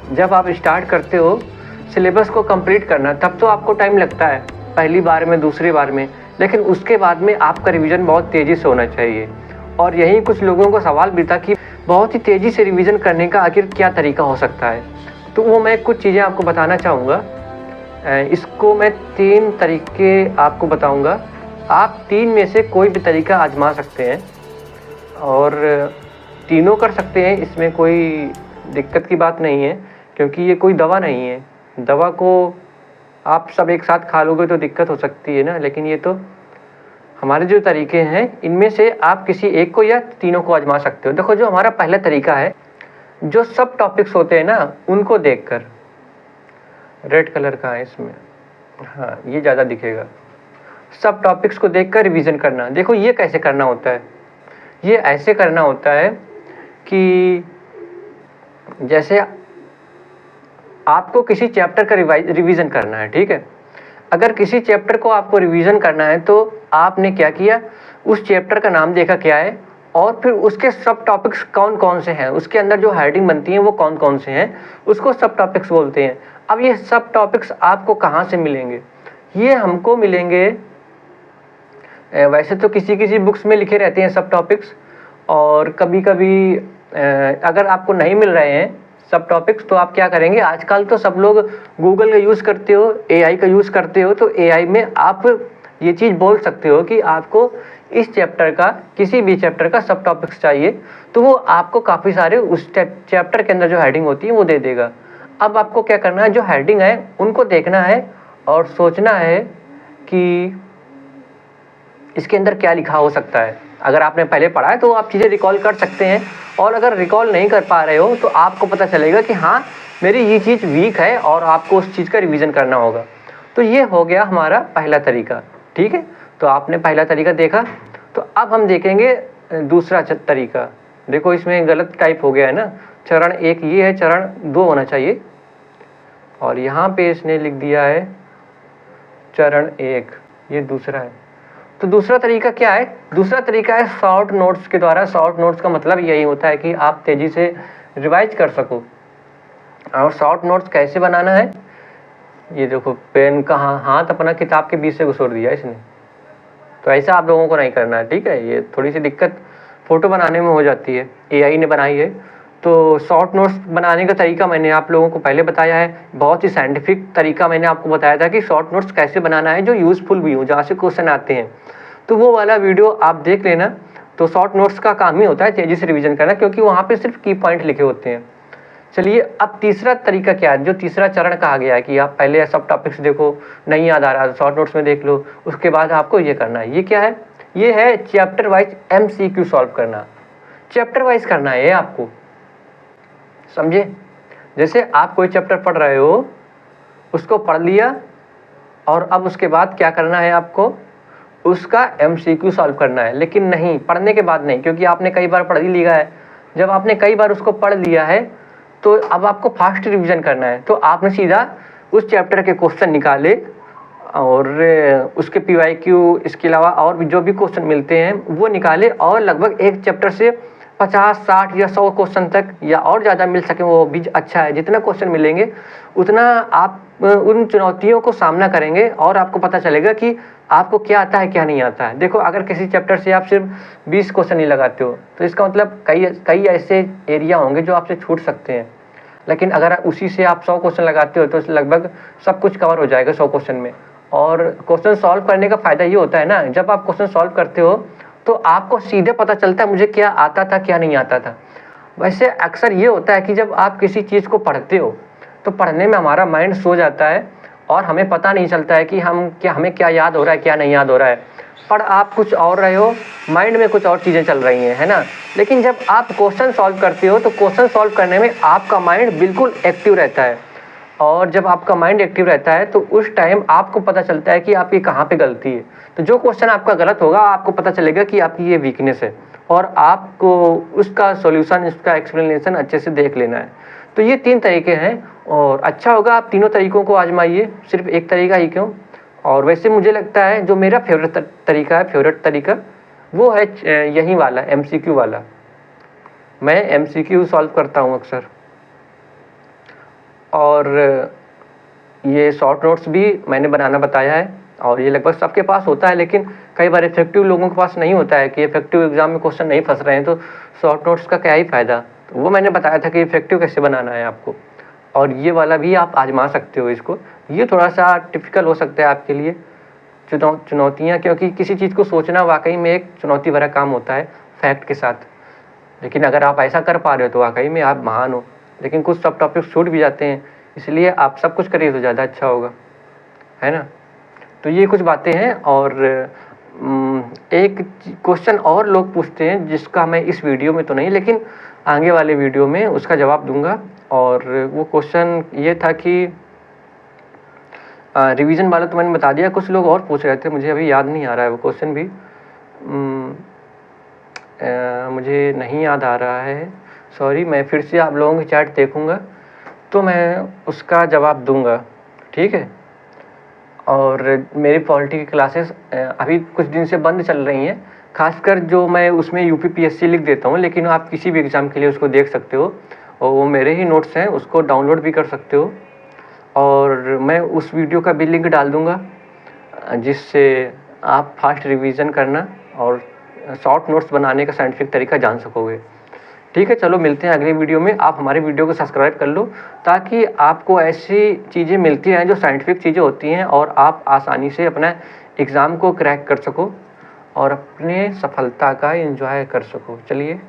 जब आप स्टार्ट करते हो सिलेबस को कंप्लीट करना, तब तो आपको टाइम लगता है पहली बार में, दूसरी बार में, लेकिन उसके बाद में आपका रिवीजन बहुत तेज़ी से होना चाहिए। और यही कुछ लोगों को सवाल भी था कि बहुत ही तेज़ी से रिवीजन करने का आखिर क्या तरीका हो सकता है, तो वो मैं कुछ चीज़ें आपको बताना चाहूँगा। इसको मैं 3 तरीके आपको बताऊँगा। आप 3 में से कोई भी तरीका आजमा सकते हैं और तीनों कर सकते हैं, इसमें कोई दिक्कत की बात नहीं है, क्योंकि ये कोई दवा नहीं है। दवा को आप सब एक साथ खा लोगे तो दिक्कत हो सकती है ना, लेकिन ये तो हमारे जो तरीके हैं इनमें से आप किसी एक को या तीनों को आजमा सकते हो। देखो, जो हमारा पहला तरीका है, जो सब टॉपिक्स होते हैं ना उनको देखकर, रेड कलर का है इसमें, हाँ ये ज़्यादा दिखेगा, सब टॉपिक्स को देखकर रिवीजन करना। देखो ये कैसे करना होता है, ये ऐसे करना होता है कि जैसे आपको किसी चैप्टर का रिवीजन करना है, ठीक है। अगर किसी चैप्टर को आपको रिवीजन करना है तो आपने क्या किया, उस चैप्टर का नाम देखा क्या है और फिर उसके सब टॉपिक्स कौन कौन से हैं, उसके अंदर जो हेडिंग बनती है वो कौन कौन से हैं, उसको सब टॉपिक्स बोलते हैं। अब ये सब टॉपिक्स आपको कहाँ से मिलेंगे, ये हमको मिलेंगे, वैसे तो किसी किसी बुक्स में लिखे रहते हैं सब टॉपिक्स, और कभी कभी अगर आपको नहीं मिल रहे हैं सब टॉपिक्स तो आप क्या करेंगे, आजकल तो सब लोग गूगल का यूज़ करते हो, एआई का यूज़ करते हो, तो एआई में आप ये चीज़ बोल सकते हो कि आपको इस चैप्टर का, किसी भी चैप्टर का सब टॉपिक्स चाहिए, तो वो आपको काफ़ी सारे उस चैप्टर के अंदर जो हेडिंग होती है वो दे देगा। अब आपको क्या करना है, जो हेडिंग है उनको देखना है और सोचना है कि इसके अंदर क्या लिखा हो सकता है। अगर आपने पहले पढ़ा है तो आप चीज़ें रिकॉल कर सकते हैं, और अगर रिकॉल नहीं कर पा रहे हो तो आपको पता चलेगा कि हाँ मेरी ये चीज़ वीक है और आपको उस चीज़ का रिवीजन करना होगा। तो ये हो गया हमारा पहला तरीका, ठीक है। तो आपने पहला तरीका देखा, तो अब हम देखेंगे दूसरा तरीका। देखो इसमें गलत टाइप हो गया है ना, चरण 1 ये है, चरण 2 होना चाहिए, और यहाँ पे इसने लिख दिया है चरण 1, ये दूसरा है। तो दूसरा तरीका क्या है, दूसरा तरीका है शॉर्ट नोट्स के द्वारा। शॉर्ट नोट्स का मतलब यही होता है कि आप तेज़ी से रिवाइज कर सको। और शॉर्ट नोट्स कैसे बनाना है, ये देखो पेन का हाथ अपना किताब के बीच से घुसोड़ दिया इसने, तो ऐसा आप लोगों को नहीं करना है, ठीक है। ये थोड़ी सी दिक्कत फ़ोटो बनाने में हो जाती है, एआई ने बनाई है। तो शॉर्ट नोट्स बनाने का तरीका मैंने आप लोगों को पहले बताया है, बहुत ही साइंटिफिक तरीका मैंने आपको बताया था कि शॉर्ट नोट्स कैसे बनाना है जो यूज़फुल भी हो, जहाँ से क्वेश्चन आते हैं, तो वो वाला वीडियो आप देख लेना। तो शॉर्ट नोट्स का काम ही होता है तेज़ी से रिवीजन करना, क्योंकि वहाँ पे सिर्फ की पॉइंट लिखे होते हैं। चलिए, अब तीसरा तरीका क्या है, जो तीसरा चरण कहा गया है कि आप पहले सब टॉपिक्स देखो, नहीं याद आ रहा शॉर्ट नोट्स में देख लो, उसके बाद आपको ये करना है। ये क्या है, ये है चैप्टर वाइज MCQ सॉल्व करना। चैप्टर वाइज करना है ये आपको, समझे। जैसे आप कोई चैप्टर पढ़ रहे हो, उसको पढ़ लिया और अब उसके बाद क्या करना है, आपको उसका MCQ सॉल्व करना है। लेकिन नहीं, पढ़ने के बाद नहीं, क्योंकि आपने कई बार पढ़ ही लिया है। जब आपने कई बार उसको पढ़ लिया है तो अब आपको फास्ट रिवीजन करना है। तो आपने सीधा उस चैप्टर के क्वेश्चन निकाले और उसके PYQ, इसके अलावा और भी जो भी क्वेश्चन मिलते हैं वो निकाले, और लगभग एक चैप्टर से 50, 60 या 100 क्वेश्चन तक, या और ज़्यादा मिल सके वो भी अच्छा है। जितना क्वेश्चन मिलेंगे उतना आप उन चुनौतियों को सामना करेंगे और आपको पता चलेगा कि आपको क्या आता है क्या नहीं आता है। देखो, अगर किसी चैप्टर से आप सिर्फ 20 क्वेश्चन ही लगाते हो तो इसका मतलब कई ऐसे एरिया होंगे जो आपसे छूट सकते हैं, लेकिन अगर उसी से आप 100 क्वेश्चन लगाते हो तो लगभग सब कुछ कवर हो जाएगा 100 क्वेश्चन में। और क्वेश्चन सॉल्व करने का फ़ायदा ये होता है ना, जब आप क्वेश्चन सॉल्व करते हो तो आपको सीधे पता चलता है मुझे क्या आता था क्या नहीं आता था। वैसे अक्सर ये होता है कि जब आप किसी चीज़ को पढ़ते हो तो पढ़ने में हमारा माइंड सो जाता है और हमें पता नहीं चलता है कि हमें क्या याद हो रहा है क्या नहीं याद हो रहा है। पर आप कुछ और रहे हो, माइंड में कुछ और चीज़ें चल रही हैं, है ना। लेकिन जब आप क्वेश्चन सॉल्व करते हो तो क्वेश्चन सॉल्व करने में आपका माइंड बिल्कुल एक्टिव रहता है, और जब आपका माइंड एक्टिव रहता है तो उस टाइम आपको पता चलता है कि आपकी कहाँ पे गलती है। तो जो क्वेश्चन आपका गलत होगा आपको पता चलेगा कि आपकी ये वीकनेस है, और आपको उसका सॉल्यूशन, इसका एक्सप्लेनेशन अच्छे से देख लेना है। तो ये 3 तरीके हैं, और अच्छा होगा आप तीनों तरीकों को आजमाइए, सिर्फ एक तरीका ही क्यों। और वैसे मुझे लगता है जो मेरा फेवरेट तरीका वो है यही वाला, MCQ वाला। मैं MCQ सॉल्व करता हूँ अक्सर, और ये शॉर्ट नोट्स भी मैंने बनाना बताया है, और ये लगभग सबके पास होता है, लेकिन कई बार इफेक्टिव लोगों के पास नहीं होता है कि इफेक्टिव एग्जाम में क्वेश्चन नहीं फंस रहे हैं, तो शॉर्ट नोट्स का क्या ही फ़ायदा। तो वो मैंने बताया था कि इफेक्टिव कैसे बनाना है आपको, और ये वाला भी आप आजमा सकते हो इसको। ये थोड़ा सा टिपिकल हो सकता है आपके लिए, चुनौतियाँ, क्योंकि किसी चीज़ को सोचना वाकई में एक चुनौती भरा काम होता है फैक्ट के साथ। लेकिन अगर आप ऐसा कर पा रहे हो तो वाकई में आप महान हो। लेकिन कुछ सब टॉपिक्स छूट भी जाते हैं, इसलिए आप सब कुछ करिए तो ज़्यादा अच्छा होगा, है ना। तो ये कुछ बातें हैं। और एक क्वेश्चन और लोग पूछते हैं जिसका मैं इस वीडियो में तो नहीं, लेकिन आगे वाले वीडियो में उसका जवाब दूंगा। और वो क्वेश्चन ये था कि रिवीजन वाला तो मैंने बता दिया, कुछ लोग और पूछ रहे थे, मुझे अभी याद नहीं आ रहा है वो क्वेश्चन भी, मुझे नहीं याद आ रहा है, सॉरी। मैं फिर से आप लोगों की चैट देखूंगा तो मैं उसका जवाब दूंगा, ठीक है। और मेरी पॉलिटी की क्लासेस अभी कुछ दिन से बंद चल रही हैं, खासकर जो मैं उसमें यूपीपीएससी लिख देता हूँ, लेकिन आप किसी भी एग्ज़ाम के लिए उसको देख सकते हो, और वो मेरे ही नोट्स हैं, उसको डाउनलोड भी कर सकते हो। और मैं उस वीडियो का भी लिंक डाल दूँगा, जिससे आप फास्ट रिवीजन करना और शॉर्ट नोट्स बनाने का साइंटिफिक तरीका जान सकोगे। ठीक है, चलो मिलते हैं अगले वीडियो में। आप हमारे वीडियो को सब्सक्राइब कर लो, ताकि आपको ऐसी चीज़ें मिलती रहें जो साइंटिफिक चीज़ें होती हैं, और आप आसानी से अपना एग्ज़ाम को क्रैक कर सको और अपने सफलता का एंजॉय कर सको। चलिए।